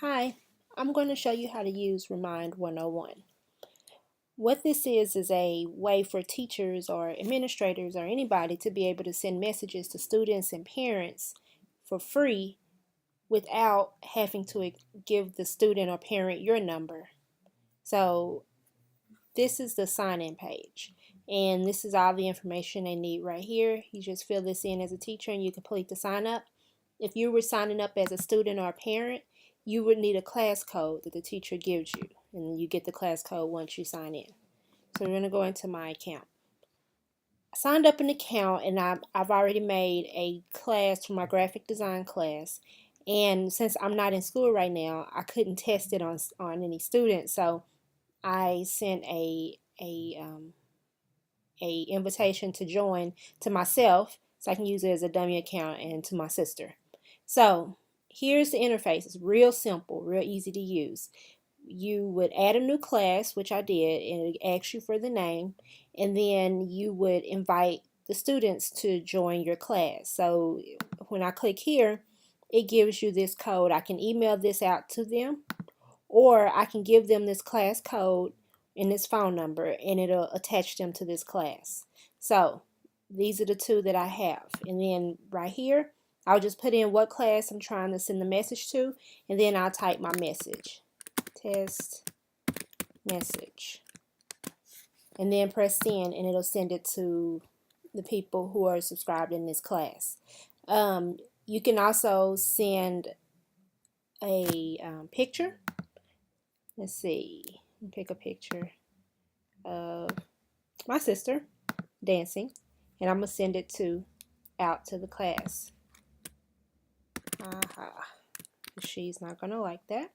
Hi, I'm going to show you how to use Remind 101. What this is a way for teachers or administrators or anybody to be able to send messages to students and parents for free without having to give the student or parent your number. So this is the sign-in page, and this is all the information they need right here. You just fill this in as a teacher and you complete the sign up. If you were signing up as a student or a parent, you would need a class code that the teacher gives you, and you get the class code once you sign in. So we're going to go into my account. I signed up an account, and I've already made a class for my graphic design class. And since I'm not in school right now, I couldn't test it on any students, so I sent a invitation to join to myself, so I can use it as a dummy account, and to my sister. So here's the interface. It's real simple, real easy to use. You would add a new class, which I did, and it asks you for the name, and then you would invite the students to join your class. So when I click here, it gives you this code. I can email this out to them, or I can give them this class code and this phone number, and it'll attach them to this class. So these are the two that I have. And then right here, I'll just put in what class I'm trying to send the message to, and then I'll type my message. Test message. And then press send, and it'll send it to the people who are subscribed in this class. You can also send a picture. Let's see, pick a picture of my sister dancing, and I'm gonna send it out to the class. She's not gonna like that.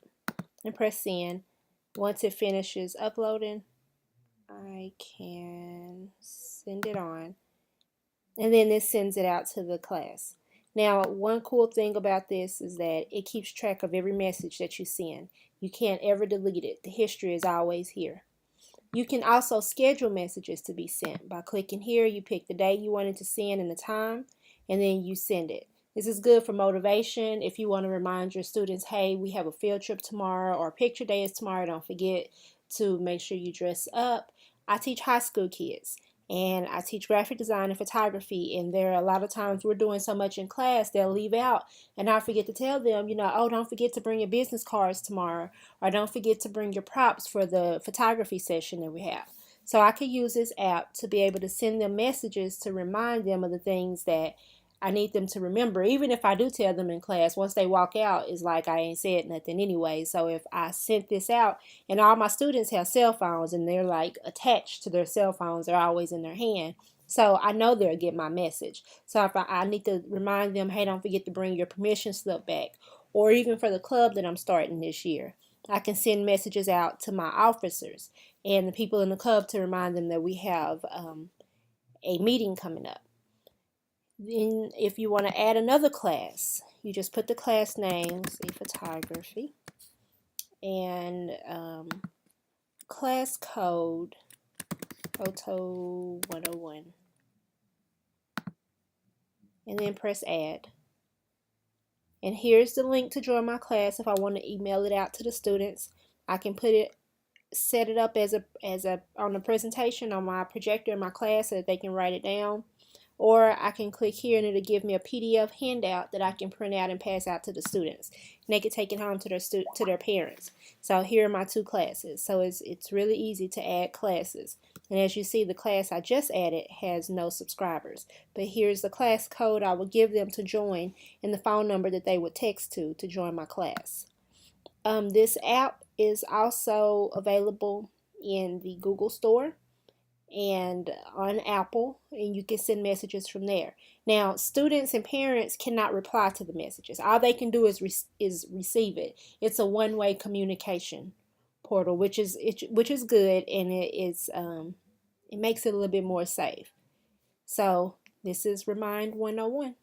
And press send. Once it finishes uploading, I can send it on, and then this sends it out to the class. Now, one cool thing about this is that it keeps track of every message that you send. You can't ever delete it. The history is always here. You can also schedule messages to be sent. By clicking here, you pick the day you wanted to send and the time, and then you send it. This is good for motivation. If you want to remind your students, hey, we have a field trip tomorrow, or picture day is tomorrow, don't forget to make sure you dress up. I teach high school kids, and I teach graphic design and photography, and there are a lot of times we're doing so much in class, they'll leave out, and I forget to tell them, oh, don't forget to bring your business cards tomorrow, or don't forget to bring your props for the photography session that we have. So I could use this app to be able to send them messages to remind them of the things that I need them to remember. Even if I do tell them in class, once they walk out, it's like I ain't said nothing anyway. So if I sent this out, and all my students have cell phones, and they're like attached to their cell phones, they're always in their hand. So I know they'll get my message. So if I need to remind them, hey, don't forget to bring your permission slip back. Or even for the club that I'm starting this year, I can send messages out to my officers and the people in the club to remind them that we have a meeting coming up. Then if you want to add another class, you just put the class name, say photography, and class code Photo 101, and then press add. And here's the link to join my class. If I want to email it out to the students, I can set it up as a on a presentation on my projector in my class so that they can write it down. Or I can click here and it'll give me a PDF handout that I can print out and pass out to the students. And they can take it home to their parents. So here are my two classes. So it's really easy to add classes. And as you see, the class I just added has no subscribers. But here's the class code I would give them to join, and the phone number that they would text to join my class. This app is also available in the Google Store and on Apple, and you can send messages from there. Now, students and parents cannot reply to the messages. All they can do is receive it. It's a one-way communication portal, which is good, and it makes it a little bit more safe. So this is Remind 101.